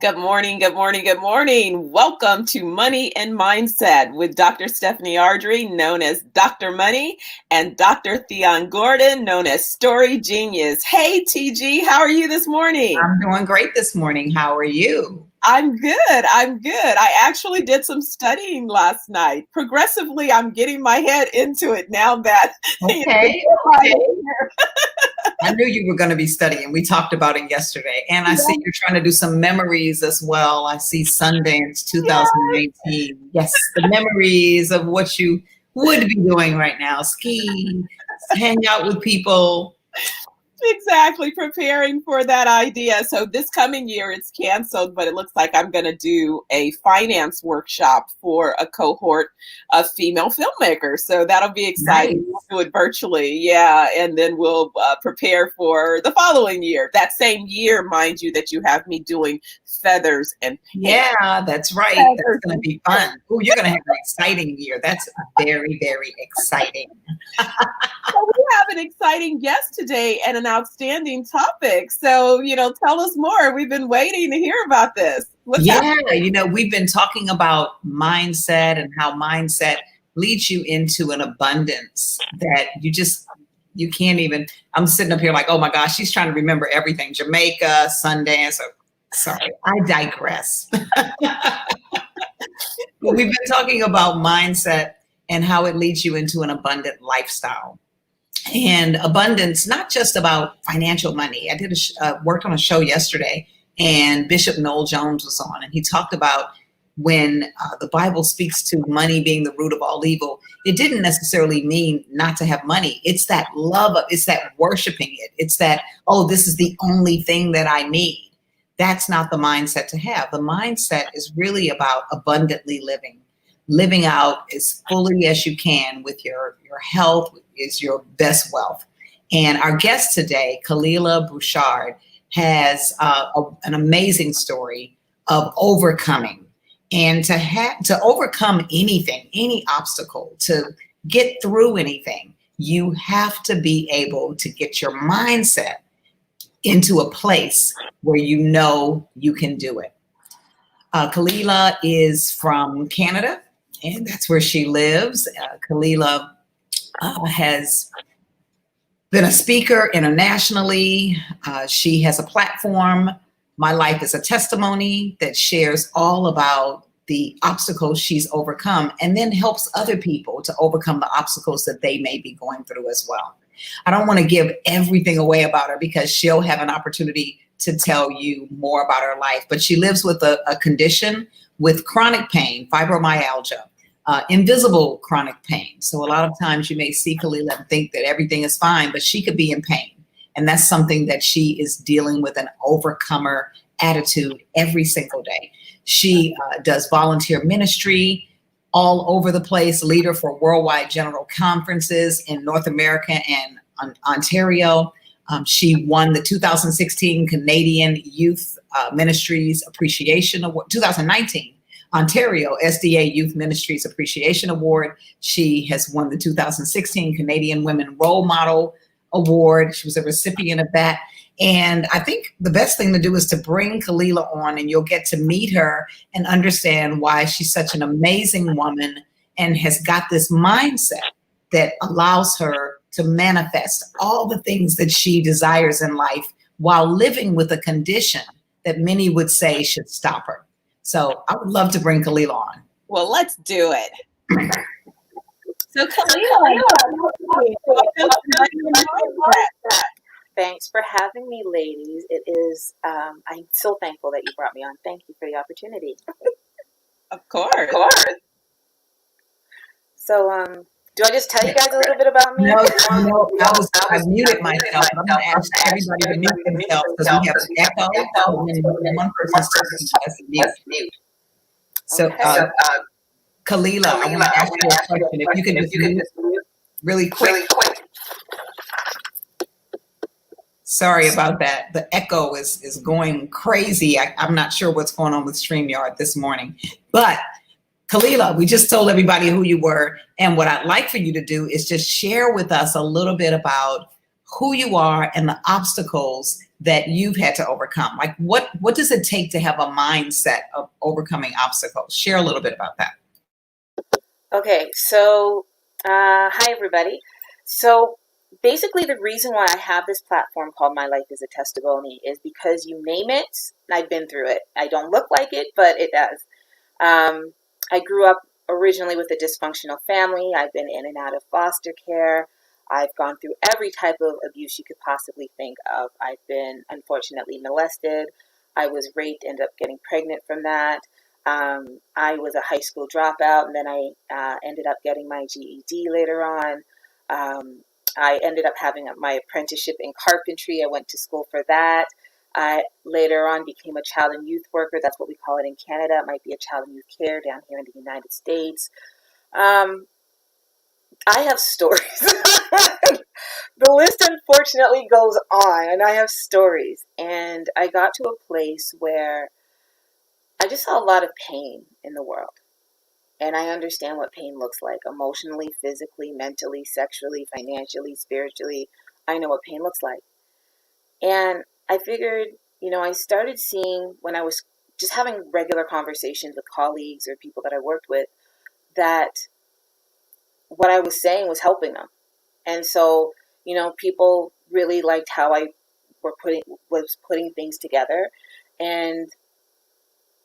Good morning, good morning, good morning. Welcome to Money and Mindset with Dr. Stephanie Ardrey, known as Dr. Money, and Dr. Thyonne Gordon, known as Story Genius. Hey, TG, how are you this morning? I'm doing great this morning. How are you? I'm good. I actually did some studying last night. Progressively, I'm getting my head into it now that okay. I knew you were going to be studying. We talked about it yesterday. And I see you're trying to do some memories as well. I see Sundance 2019. Yes, the memories of what you would be doing right now. Ski, hang out with people. Exactly, preparing for that idea. So this coming year it's canceled, but it looks like I'm going to do a finance workshop for a cohort of female filmmakers. So that'll be exciting. Nice. We'll do it virtually. Yeah. And then we'll prepare for the following year. That same year, mind you, that you have me doing feathers and paint. Yeah, that's right. That's going to be fun. Oh, you're going to have an exciting year. That's very, very exciting. So we have an exciting guest today and an outstanding topic. So, tell us more. We've been waiting to hear about this. What's happening? We've been talking about mindset and how mindset leads you into an abundance that you can't even. I'm sitting up here like, oh my gosh, she's trying to remember everything. Jamaica, Sundance. Sorry, I digress. We've been talking about mindset and how it leads you into an abundant lifestyle. And abundance, not just about financial money. I did worked on a show yesterday, and Bishop Noel Jones was on, and he talked about when the Bible speaks to money being the root of all evil, it didn't necessarily mean not to have money. It's that love of, it's that worshiping it. It's that, oh, this is the only thing that I need. That's not the mindset to have. The mindset is really about abundantly living out as fully as you can with your health is your best wealth. And our guest today, Khalila Bouchard, has an amazing story of overcoming. And to overcome anything, any obstacle, to get through anything, you have to be able to get your mindset into a place where you know you can do it. Khalila is from Canada, and that's where she lives. Khalila has been a speaker internationally. She has a platform, My Life is a Testimony, that shares all about the obstacles she's overcome and then helps other people to overcome the obstacles that they may be going through as well. I don't want to give everything away about her because she'll have an opportunity to tell you more about her life, but she lives with a condition with chronic pain, fibromyalgia. Invisible chronic pain. So a lot of times you may see Khalila and think that everything is fine, but she could be in pain. And that's something that she is dealing with, an overcomer attitude every single day. She does volunteer ministry all over the place, leader for worldwide general conferences in North America and Ontario. She won the 2016 Canadian Youth Ministries Appreciation Award, 2019. Ontario SDA Youth Ministries Appreciation Award. She has won the 2016 Canadian Women Role Model Award. She was a recipient of that. And I think the best thing to do is to bring Khalila on, and you'll get to meet her and understand why she's such an amazing woman and has got this mindset that allows her to manifest all the things that she desires in life while living with a condition that many would say should stop her. So I would love to bring Khalila on. Well, let's do it. So Khalila, thanks for having me, ladies. It is, I'm so thankful that you brought me on. Thank you for the opportunity. Of course. So, do I just tell you guys a little bit about me? No, I muted myself. I'm going to ask everybody to mute themselves because we have an echo and one person's talking to us mute. So, Khalila, I want to ask you a question. If you can just mute really quick. Sorry about that. The echo is going crazy. I'm not sure what's going on with StreamYard this morning, but Khalila, we just told everybody who you were, and what I'd like for you to do is just share with us a little bit about who you are and the obstacles that you've had to overcome? Like what does it take to have a mindset of overcoming obstacles? Share a little bit about that. Okay, so hi everybody. So basically the reason why I have this platform called My Life is a Testimony is because you name it, I've been through it. I don't look like it, but it does. I grew up originally with a dysfunctional family. I've been in and out of foster care. I've gone through every type of abuse you could possibly think of. I've been unfortunately molested. I was raped, ended up getting pregnant from that. I was a high school dropout, and then I ended up getting my GED later on. I ended up having my apprenticeship in carpentry. I went to school for that. I later on became a child and youth worker. That's what we call it in Canada. It might be a child and youth care down here in the United States. I have stories. The list unfortunately goes on, and I have stories. And I got to a place where I just saw a lot of pain in the world. And I understand what pain looks like emotionally, physically, mentally, sexually, financially, spiritually. I know what pain looks like. And I figured, I started seeing when I was just having regular conversations with colleagues or people that I worked with, that what I was saying was helping them. And so, people really liked how I was putting things together. And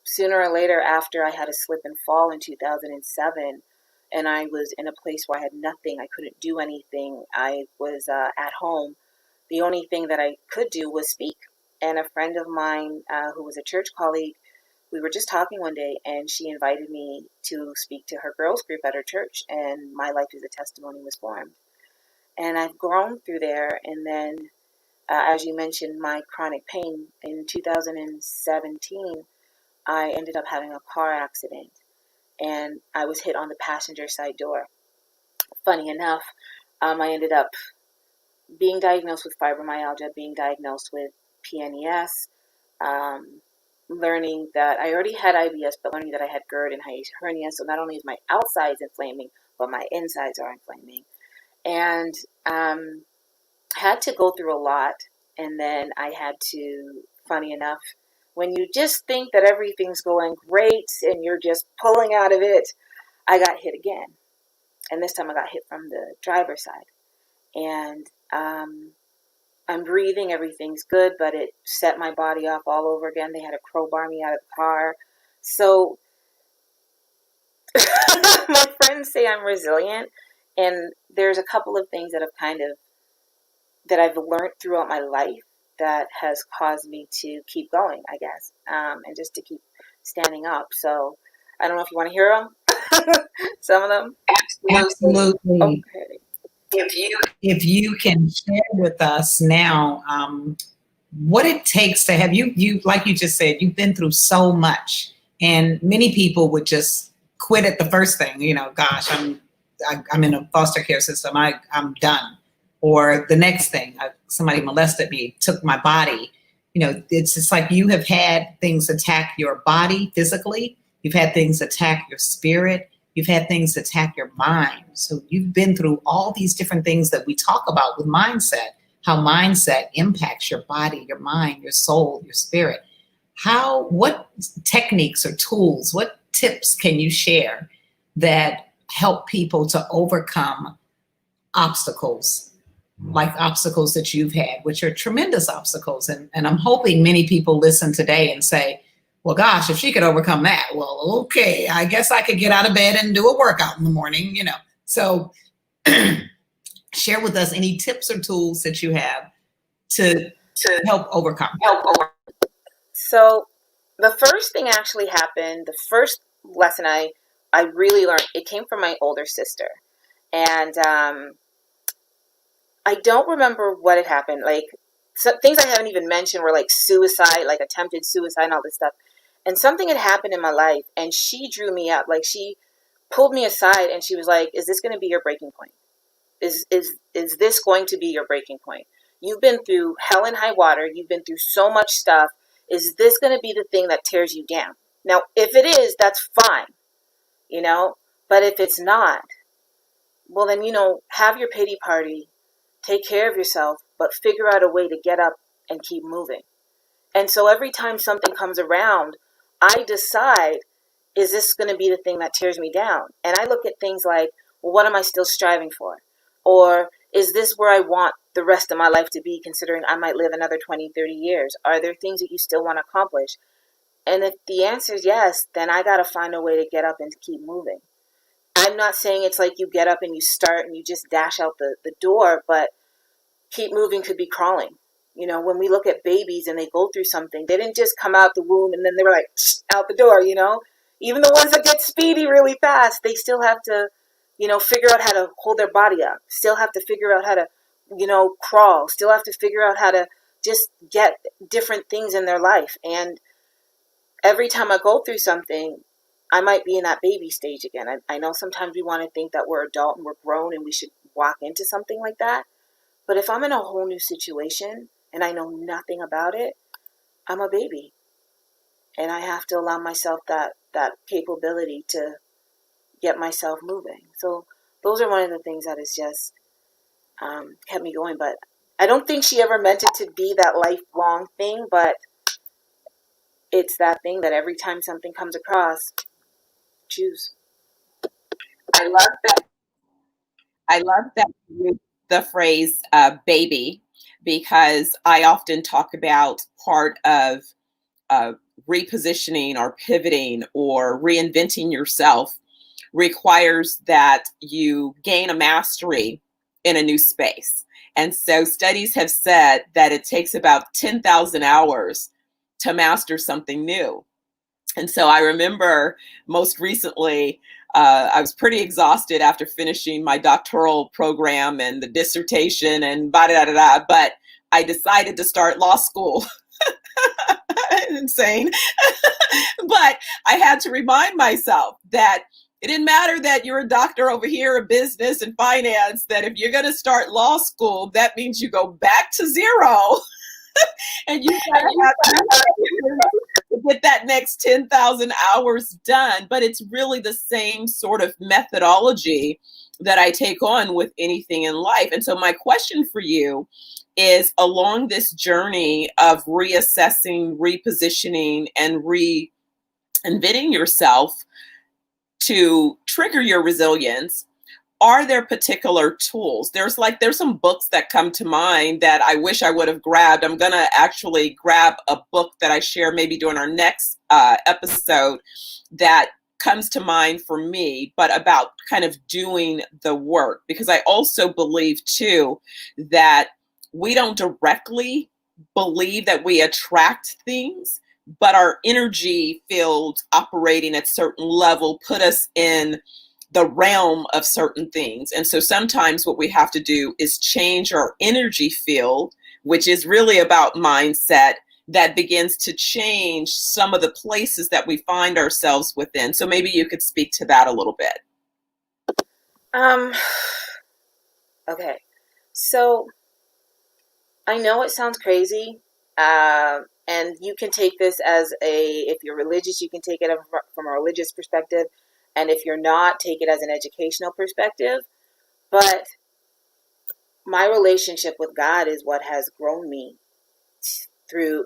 sooner or later, after I had a slip and fall in 2007, and I was in a place where I had nothing, I couldn't do anything. I was at home. The only thing that I could do was speak. And a friend of mine who was a church colleague, we were just talking one day, and she invited me to speak to her girls group at her church, and My Life is a Testimony was formed. And I've grown through there. And then, as you mentioned, my chronic pain in 2017, I ended up having a car accident, and I was hit on the passenger side door. Funny enough, I ended up being diagnosed with fibromyalgia, being diagnosed with PNES, learning that I already had IBS, but learning that I had GERD and hiatus hernia. So not only is my outsides inflaming, but my insides are inflaming. And had to go through a lot. And then I had to, funny enough, when you just think that everything's going great and you're just pulling out of it, I got hit again. And this time I got hit from the driver's side. And I'm breathing, everything's good, but it set my body off all over again. They had to crowbar me out of the car. So my friends say I'm resilient, and there's a couple of things that I've learned throughout my life that has caused me to keep going, I guess, and just to keep standing up. So I don't know if you want to hear them, some of them. Absolutely. Okay. If you can share with us now what it takes to have you like you just said, you've been through so much, and many people would just quit at the first thing. Gosh, I'm in a foster care system. I'm done. Or the next thing, somebody molested me, took my body. It's just like you have had things attack your body physically. You've had things attack your spirit. You've had things attack your mind. So you've been through all these different things that we talk about with mindset, how mindset impacts your body, your mind, your soul, your spirit. What techniques or tools, what tips can you share that help people to overcome obstacles, like obstacles that you've had, which are tremendous obstacles? And I'm hoping many people listen today and say, well, gosh, if she could overcome that, well, okay, I guess I could get out of bed and do a workout in the morning, So share with us any tips or tools that you have to help overcome. So the first thing actually happened, the first lesson I really learned, it came from my older sister. And I don't remember what had happened. Like, things I haven't even mentioned were like suicide, like attempted suicide and all this stuff. And something had happened in my life, and she drew me up. Like, she pulled me aside, and she was like, is this going to be your breaking point? Is this going to be your breaking point? You've been through hell and high water. You've been through so much stuff. Is this going to be the thing that tears you down? Now, if it is, that's fine, But if it's not, well, then, have your pity party. Take care of yourself, but figure out a way to get up and keep moving. And so every time something comes around, I decide, is this going to be the thing that tears me down? And I look at things like, well, what am I still striving for? Or is this where I want the rest of my life to be, considering I might live another 20, 30 years? Are there things that you still want to accomplish? And if the answer is yes, then I got to find a way to get up and keep moving. I'm not saying it's like you get up and you start and you just dash out the door, but keep moving could be crawling. When we look at babies and they go through something, they didn't just come out the womb and then they were like out the door. Even the ones that get speedy really fast, they still have to, figure out how to hold their body up, still have to figure out how to, crawl, still have to figure out how to just get different things in their life. And every time I go through something, I might be in that baby stage again. I know sometimes we want to think that we're adult and we're grown and we should walk into something like that. But if I'm in a whole new situation and I know nothing about it, I'm a baby. And I have to allow myself that capability to get myself moving. So those are one of the things that has just kept me going. But I don't think she ever meant it to be that lifelong thing, but it's that thing that every time something comes across, choose. I love that. I love that you used the phrase baby, because I often talk about part of uh, repositioning or pivoting or reinventing yourself requires that you gain a mastery in a new space. And so studies have said that it takes about 10,000 hours to master something new. And so I remember most recently, I was pretty exhausted after finishing my doctoral program and the dissertation and ba-da-da-da-da, but I decided to start law school. Insane. But I had to remind myself that it didn't matter that you're a doctor over here in business and finance, that if you're going to start law school, that means you go back to zero and you have to get that next 10,000 hours done. But it's really the same sort of methodology that I take on with anything in life. And so my question for you is, along this journey of reassessing, repositioning, and reinventing yourself to trigger your resilience, are there particular tools? There's some books that come to mind that I wish I would have grabbed. I'm going to actually grab a book that I share maybe during our next episode that comes to mind for me, but about kind of doing the work, because I also believe too that we don't directly believe that we attract things, but our energy fields operating at certain level put us in the realm of certain things. And so sometimes what we have to do is change our energy field, which is really about mindset, that begins to change some of the places that we find ourselves within. So maybe you could speak to that a little bit. Okay. So I know it sounds crazy, and you can take this if you're religious, you can take it from a religious perspective. And if you're not, take it as an educational perspective. But my relationship with God is what has grown me through,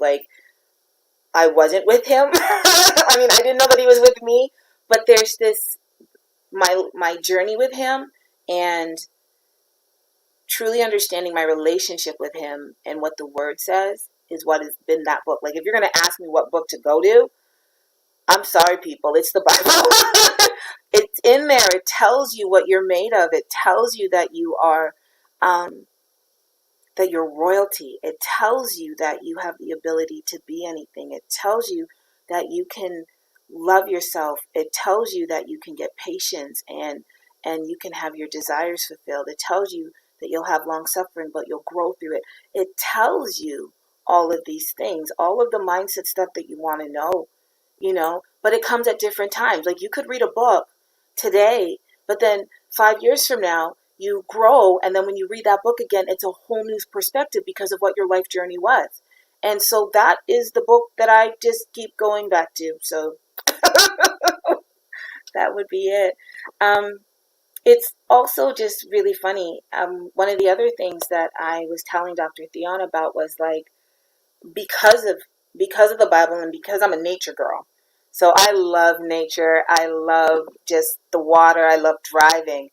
I wasn't with him. I mean, I didn't know that he was with me, but there's this, my journey with him and truly understanding my relationship with him and what the word says is what has been that book. Like, if you're going to ask me what book to go to, I'm sorry, people, it's the Bible. It's in there. It tells you what you're made of. It tells you that you are, that you're royalty. It tells you that you have the ability to be anything. It tells you that you can love yourself. It tells you that you can get patience and you can have your desires fulfilled. It tells you that you'll have long suffering, but you'll grow through it. It tells you all of these things, all of the mindset stuff that you want to know, but it comes at different times. Like, you could read a book today, but then 5 years from now, you grow, and then when you read that book again, it's a whole new perspective because of what your life journey was. And so that is the book that I just keep going back to. So that would be it. It's also just really funny. One of the other things that I was telling Dr. Thyonne about was, like, because of the Bible and because I'm a nature girl. So I love nature. I love just the water. I love driving.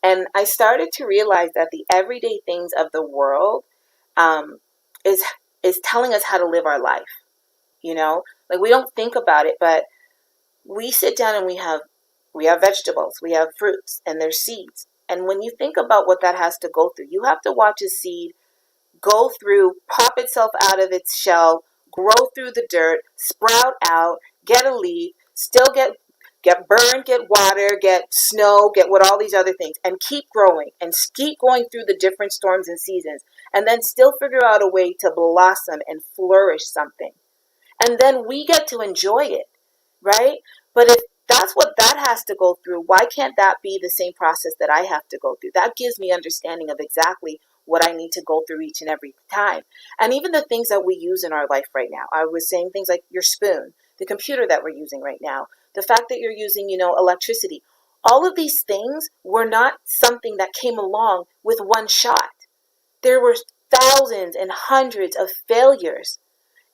And I started to realize that the everyday things of the world um, is telling us how to live our life. You know, like we don't think about it, but we sit down and we have vegetables, we have fruits, and there's seeds. And when you think about what that has to go through, you have to watch a seed go through, pop itself out of its shell, grow through the dirt, sprout out, get a leaf, still get burned, get water, get snow, get what all these other things, and keep growing and keep going through the different storms and seasons, and then still figure out a way to blossom and flourish something. And then we get to enjoy it, right? But if that's what that has to go through, why can't that be the same process that I have to go through? That gives me understanding of exactly what I need to go through each and every time. And even the things that we use in our life right now. I was saying things like your spoon, the computer that we're using right now, the fact that you're using, electricity. All of these things were not something that came along with one shot. There were thousands and hundreds of failures.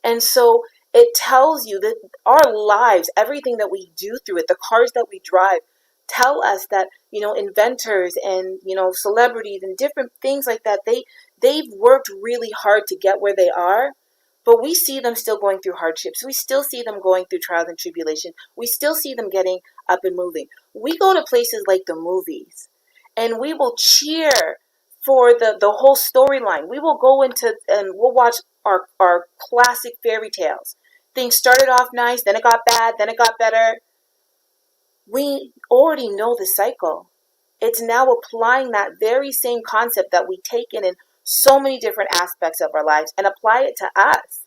And so it tells you that our lives, everything that we do through it, the cars that we drive, tell us that, inventors and, celebrities and different things like that, they've worked really hard to get where they are, but we see them still going through hardships. We still see them going through trials and tribulation. We still see them getting up and moving. We go to places like the movies and we will cheer for the whole storyline. We will go into and we'll watch our classic fairy tales. Things started off nice, then it got bad, then it got better. We already know the cycle. It's now applying that very same concept that we take in so many different aspects of our lives and apply it to us.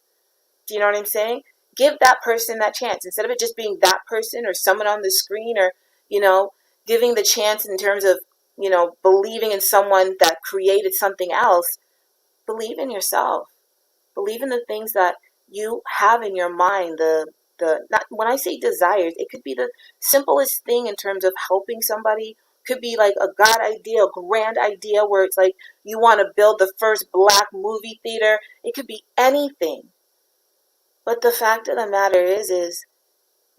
Do you know what I'm saying? Give that person that chance. Instead of it just being that person or someone on the screen or, giving the chance in terms of, believing in someone that created something else. Believe in yourself. Believe in the things that you have in your mind. Not, when I say desires, it could be the simplest thing in terms of helping somebody. Could be like a God idea, a grand idea where it's like you want to build the first black movie theater. It could be anything. But the fact of the matter is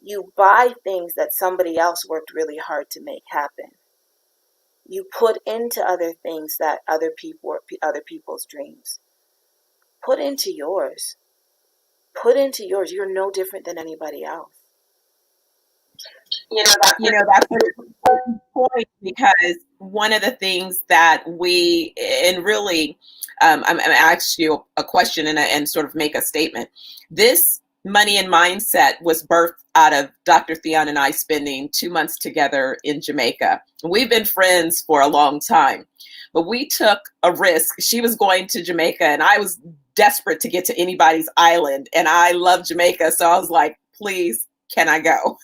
you buy things that somebody else worked really hard to make happen. You put into other things that other people's dreams. Put into yours. Put into yours. You're no different than anybody else. That's a good point, because one of the things that and really, I'm ask you a question and sort of make a statement. This money and mindset was birthed out of Dr. Thyonne and I spending 2 months together in Jamaica. We've been friends for a long time, but we took a risk. She was going to Jamaica and I was desperate to get to anybody's island, and I love Jamaica. So I was like, please, can I go?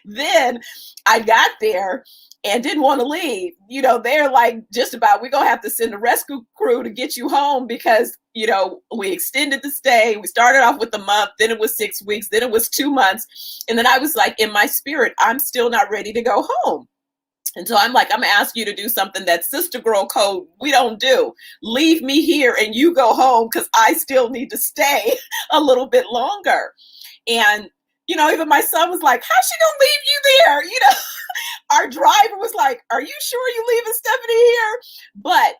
Then I got there and didn't want to leave. They're like, just about, we're going to have to send a rescue crew to get you home because, we extended the stay. We started off with a month, then it was 6 weeks, then it was 2 months. And then I was like, in my spirit, I'm still not ready to go home. And so I'm like, I'm going to ask you to do something that sister girl code we don't do. Leave me here and you go home because I still need to stay a little bit longer. And even my son was like, how's she gonna leave you there? Our driver was like, are you sure you leaving Stephanie here? But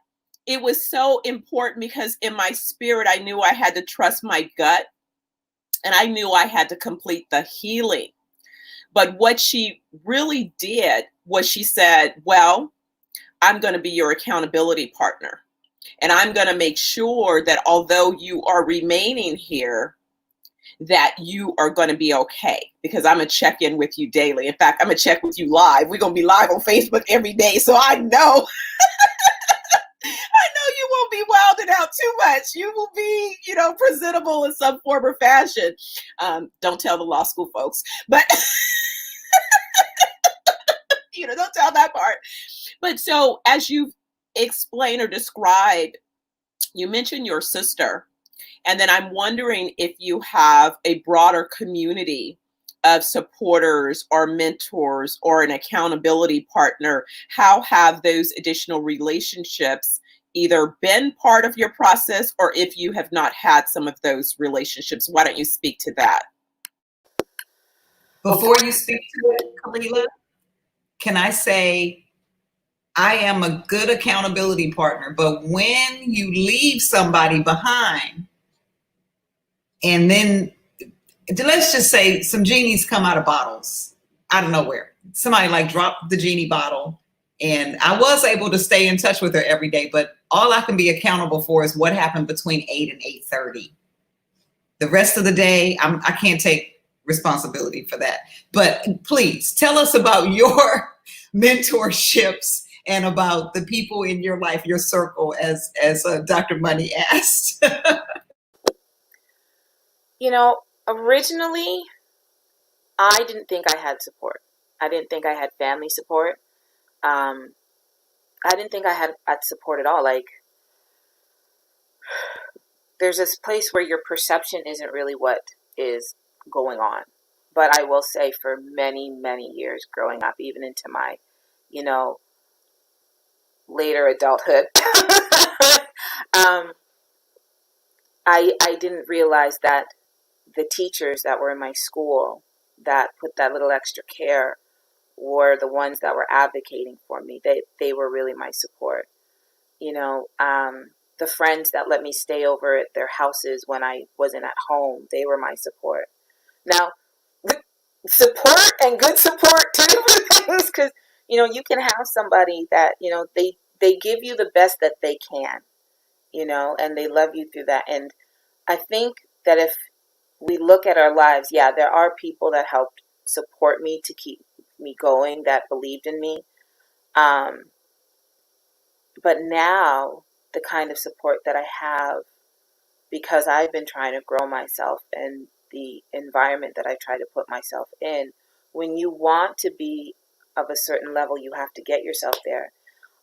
it was so important because in my spirit, I knew I had to trust my gut and I knew I had to complete the healing. But what she really did was she said, well, I'm going to be your accountability partner. And I'm going to make sure that although you are remaining here, that you are going to be okay, because I'm going to check in with you daily. In fact, I'm going to check with you live. We're going to be live on Facebook every day. So I know, you won't be wilding out too much. You will be, presentable in some form or fashion. Don't tell the law school folks, but don't tell that part. But so as you've explained or described, you mentioned your sister. And then I'm wondering if you have a broader community of supporters or mentors or an accountability partner. How have those additional relationships either been part of your process or if you have not had some of those relationships. Why don't you speak to that? Before you speak to it, Kalila, can I say I am a good accountability partner, but when you leave somebody behind and then let's just say some genies come out of bottles out of nowhere. Somebody like dropped the genie bottle and I was able to stay in touch with her every day, but all I can be accountable for is what happened between 8 and 8:30. The rest of the day, I can't take responsibility for that. But please tell us about your mentorships and about the people in your life, your circle, as Dr. Money asked. You know, originally, I didn't think I had support. I didn't think I had family support. I didn't think I had support at all. Like, there's this place where your perception isn't really what is going on. But I will say for many, many years growing up, even into my, later adulthood, I didn't realize that the teachers that were in my school that put that little extra care were the ones that were advocating for me. They were really my support. The friends that let me stay over at their houses when I wasn't at home, they were my support. Now, support and good support, two different things, because, you can have somebody that, they give you the best that they can, and they love you through that. And I think that if we look at our lives, yeah, there are people that helped support me to keep me going, that believed in me. But now the kind of support that I have, because I've been trying to grow myself and the environment that I try to put myself in, when you want to be of a certain level, you have to get yourself there.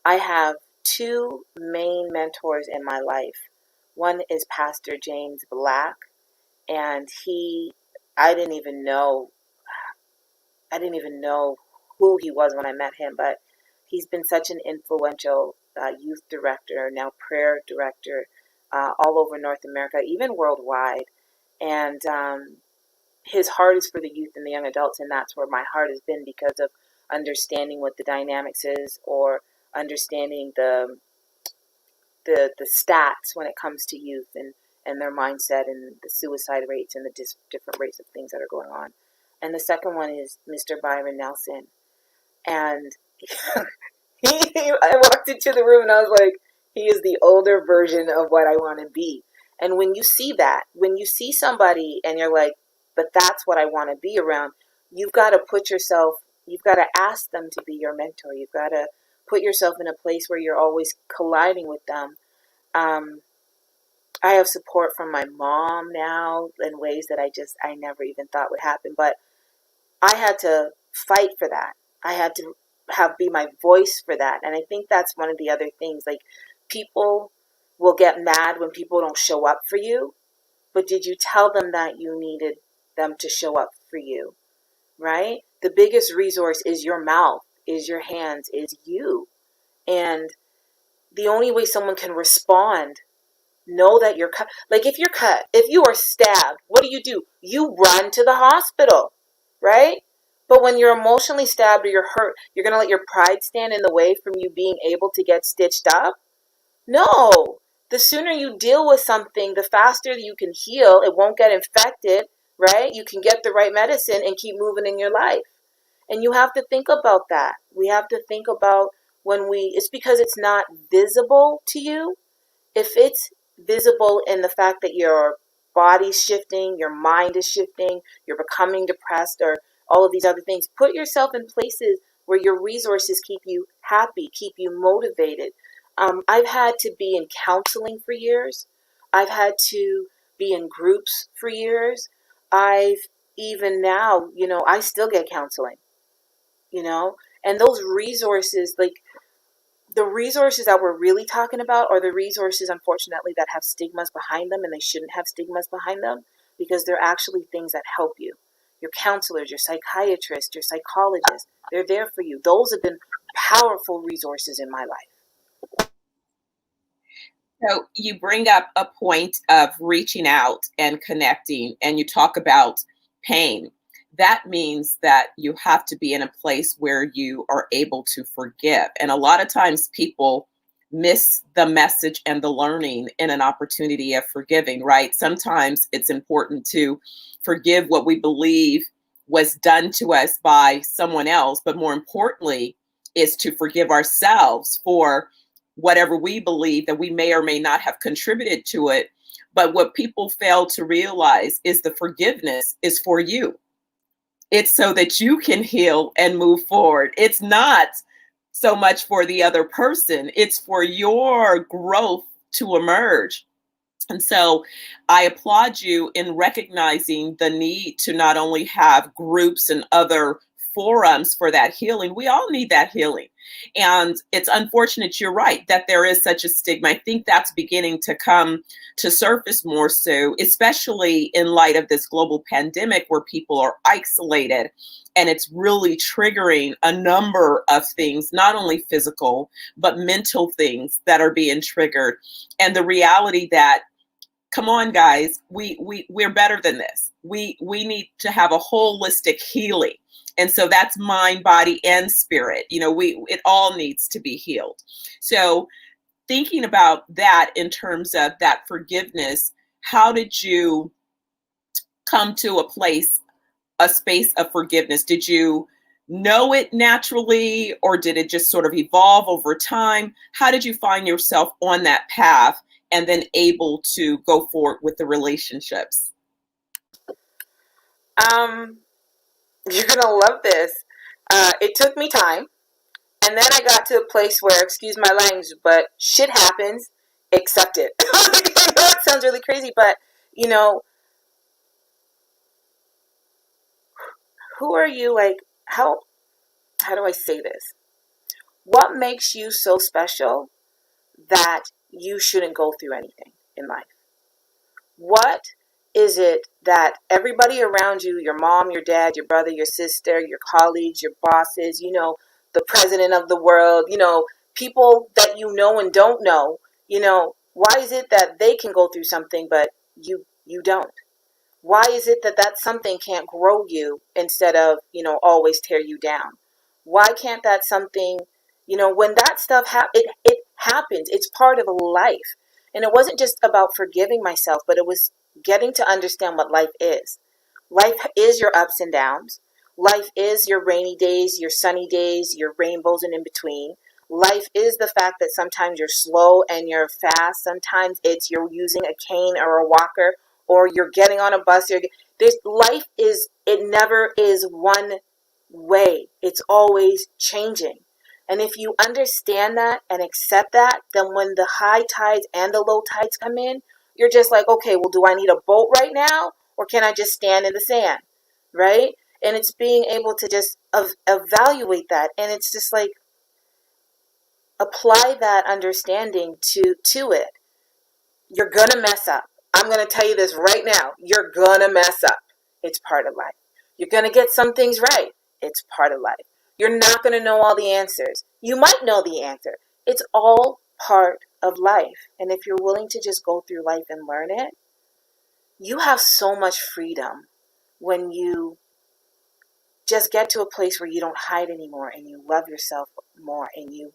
I have two main mentors in my life. One is Pastor James Black, and I didn't even know who he was when I met him, but he's been such an influential youth director, now prayer director, all over North America, even worldwide. And his heart is for the youth and the young adults, and that's where my heart has been, because of understanding what the dynamics is, or understanding the stats when it comes to youth and their mindset and the suicide rates and the different rates of things that are going on. And the second one is Mr. Byron Nelson. And I walked into the room and I was like, he is the older version of what I want to be. And when you see that, when you see somebody and you're like, but that's what I want to be around, you've got to ask them to be your mentor. You've got to put yourself in a place where you're always colliding with them. I have support from my mom now in ways that I never even thought would happen. But I had to fight for that. I had to be my voice for that. And I think that's one of the other things. Like, people will get mad when people don't show up for you. But did you tell them that you needed them to show up for you? Right? The biggest resource is your mouth, is your hands, is you. And the only way someone can respond, know that you're cut. Like, if you're cut, if you are stabbed, what do? You run to the hospital, right? But when you're emotionally stabbed or you're hurt, you're going to let your pride stand in the way from you being able to get stitched up? No. The sooner you deal with something, the faster you can heal. It won't get infected, right? You can get the right medicine and keep moving in your life. And you have to think about that. We have to think about it's because it's not visible to you. If it's visible in the fact that your body's shifting, your mind is shifting, you're becoming depressed, or all of these other things, put yourself in places where your resources keep you happy, keep you motivated. I've had to be in counseling for years. I've had to be in groups for years. Even now, I still get counseling, and those resources, like, the resources that we're really talking about are the resources, unfortunately, that have stigmas behind them, and they shouldn't have stigmas behind them, because they're actually things that help you. Your counselors, your psychiatrists, your psychologists, they're there for you. Those have been powerful resources in my life. So you bring up a point of reaching out and connecting, and you talk about pain. That means that you have to be in a place where you are able to forgive. And a lot of times people miss the message and the learning in an opportunity of forgiving, right? Sometimes it's important to forgive what we believe was done to us by someone else, but more importantly, is to forgive ourselves for whatever we believe that we may or may not have contributed to it. But what people fail to realize is the forgiveness is for you. It's so that you can heal and move forward. It's not so much for the other person, it's for your growth to emerge. And so I applaud you in recognizing the need to not only have groups and other forums for that healing. We all need that healing. And it's unfortunate, you're right, that there is such a stigma. I think that's beginning to come to surface more so, especially in light of this global pandemic where people are isolated. And it's really triggering a number of things, not only physical, but mental things that are being triggered. And the reality that, come on, guys, we're better than this. We need to have a holistic healing. And so that's mind, body, and spirit. You know, it all needs to be healed. So thinking about that in terms of that forgiveness, how did you come to a space of forgiveness? Did you know it naturally, or did it just sort of evolve over time? How did you find yourself on that path and then able to go forward with the relationships? You're going to love this. It took me time. And then I got to a place where, excuse my language, but shit happens, accept it. I know it sounds really crazy, but, you know, who are you? Like, how do I say this? What makes you so special that you shouldn't go through anything in life? What is it that everybody around you, your mom, your dad, your brother, your sister, your colleagues, your bosses, you know, the president of the world, you know, people that you know and don't know, you know, why is it that they can go through something but you don't? Why is it that that something can't grow you instead of, you know, always tear you down? Why can't that something, you know, when that stuff it happens, it's part of life. And it wasn't just about forgiving myself, but it was getting to understand what life is. Life is your ups and downs. Life is your rainy days, your sunny days, your rainbows and in between. Life is the fact that sometimes you're slow and you're fast. Sometimes it's you're using a cane or a walker, or you're getting on a bus. Life is, it never is one way. It's always changing. And if you understand that and accept that, then when the high tides and the low tides come in, you're just like, okay, well, do I need a boat right now? Or can I just stand in the sand? Right? And it's being able to just evaluate that. And it's just like, apply that understanding to it. You're going to mess up. I'm going to tell you this right now. You're going to mess up. It's part of life. You're going to get some things right. It's part of life. You're not going to know all the answers. You might know the answer. It's all part of life. And if you're willing to just go through life and learn it, you have so much freedom when you just get to a place where you don't hide anymore and you love yourself more and you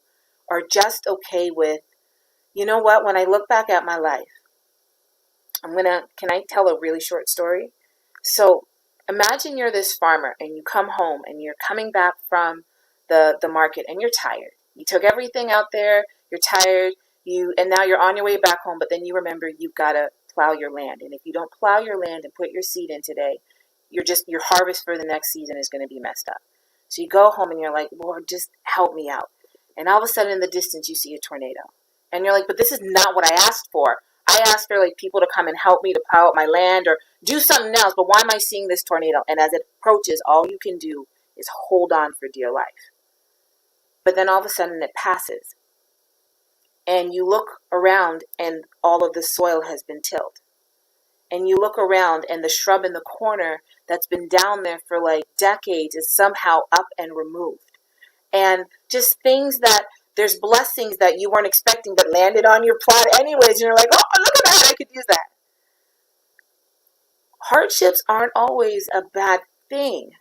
are just okay with, you know what, when I look back at my life, can I tell a really short story? So imagine you're this farmer and you come home and you're coming back from the market and you're tired. You took everything out there, you're tired, and now you're on your way back home, but then you remember you've got to plow your land. And if you don't plow your land and put your seed in today, your harvest for the next season is going to be messed up. So you go home and you're like, Lord, just help me out. And all of a sudden in the distance you see a tornado. And you're like, but this is not what I asked for. I asked for like people to come and help me to plow up my land or do something else, but why am I seeing this tornado? And as it approaches, all you can do is hold on for dear life. But then all of a sudden it passes. And you look around and all of the soil has been tilled. And you look around and the shrub in the corner that's been down there for like decades is somehow up and removed. And just things that There's blessings that you weren't expecting that landed on your plate anyways. And you're like, oh, look at that. I could use that. Hardships aren't always a bad thing.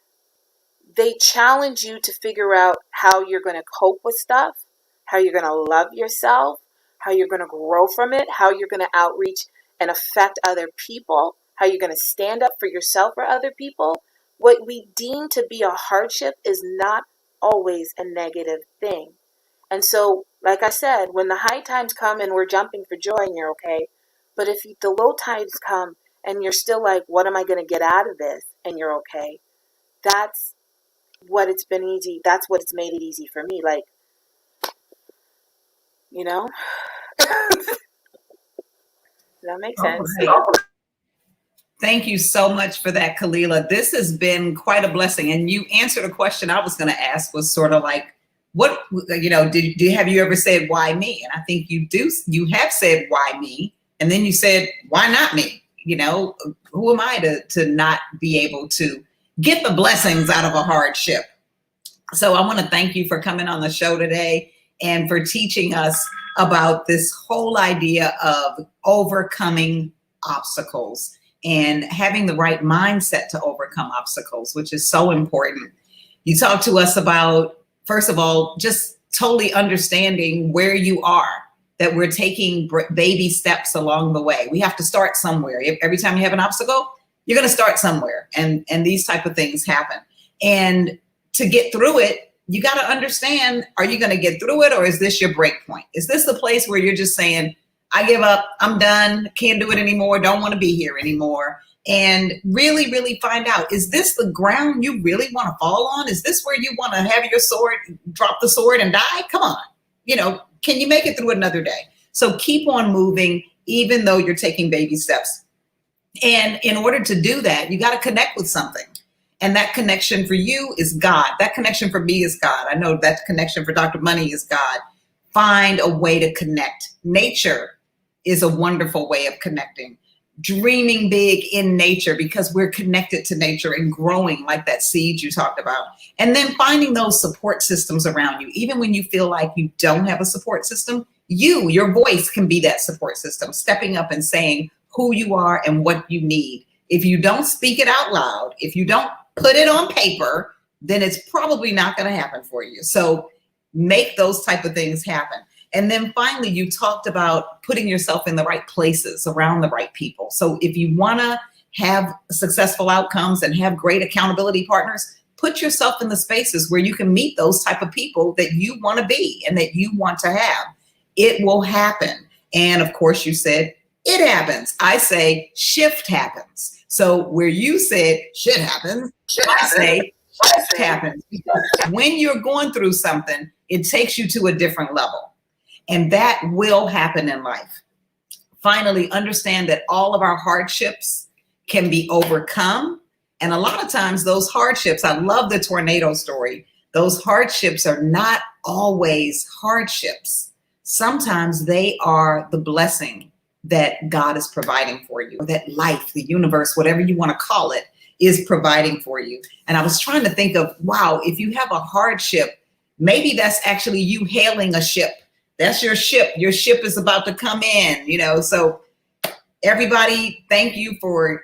They challenge you to figure out how you're going to cope with stuff, how you're going to love yourself, how you're going to grow from it, how you're going to outreach and affect other people, how you're going to stand up for yourself or other people. What we deem to be a hardship is not always a negative thing. And so, like I said, when the high times come and we're jumping for joy and you're okay, but if the low times come and you're still like, what am I going to get out of this? And you're okay. That's what it's been easy. That's what it's made it easy for me. Like, you know, does that make sense? Right. Thank you so much for that, Kalila. This has been quite a blessing. And you answered a question I was going to ask, was sort of like, what, you know, have you ever said, why me? And I think you have said, why me? And then you said, why not me? You know, who am I to not be able to get the blessings out of a hardship? So I want to thank you for coming on the show today and for teaching us about this whole idea of overcoming obstacles and having the right mindset to overcome obstacles, which is so important. You talked to us about, first of all, just totally understanding where you are, that we're taking baby steps along the way. We have to start somewhere. Every time you have an obstacle, you're going to start somewhere. And these type of things happen. And to get through it, you got to understand, are you going to get through it, or is this your break point? Is this the place where you're just saying, I give up, I'm done, can't do it anymore, don't want to be here anymore? And really, really find out, is this the ground you really want to fall on? Is this where you want to have your sword, drop the sword and die? Come on. You know, can you make it through another day? So keep on moving, even though you're taking baby steps. And in order to do that, you got to connect with something. And that connection for you is God. That connection for me is God. I know that connection for Dr. Money is God. Find a way to connect. Nature is a wonderful way of connecting. Dreaming big in nature, because we're connected to nature and growing like that seed you talked about. And then finding those support systems around you. Even when you feel like you don't have a support system, your voice can be that support system, stepping up and saying who you are and what you need. If you don't speak it out loud, if you don't put it on paper, then it's probably not going to happen for you. So make those type of things happen. And then finally, you talked about putting yourself in the right places around the right people. So if you want to have successful outcomes and have great accountability partners, put yourself in the spaces where you can meet those type of people that you want to be and that you want to have. It will happen. And of course, you said it happens. I say shift happens. So where you said shit happens, I say shift happens. Because when you're going through something, it takes you to a different level. And that will happen in life. Finally, understand that all of our hardships can be overcome. And a lot of times those hardships, I love the tornado story, those hardships are not always hardships. Sometimes they are the blessing that God is providing for you, that life, the universe, whatever you want to call it, is providing for you. And I was trying to think of, wow, if you have a hardship, maybe that's actually you hailing a ship. That's your ship. Your ship is about to come in, you know. So everybody, thank you for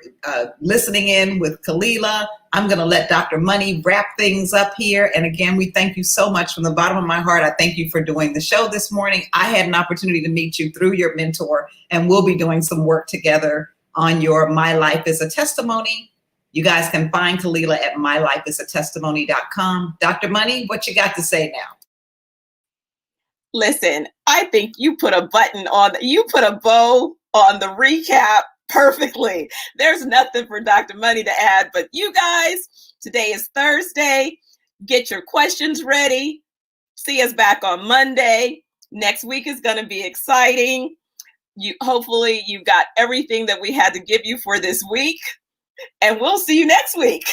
listening in with Kalila. I'm going to let Dr. Money wrap things up here. And again, we thank you so much from the bottom of my heart. I thank you for doing the show this morning. I had an opportunity to meet you through your mentor, and we'll be doing some work together on your My Life is a Testimony. You guys can find Kalila at mylifeisatestimony.com. Dr. Money, what you got to say now? Listen, I think you put a bow on the recap perfectly. There's nothing for Dr. Money to add, but you guys, today is Thursday. Get your questions ready. See us back on Monday. Next week is going to be exciting. Hopefully you got everything that we had to give you for this week, and we'll see you next week.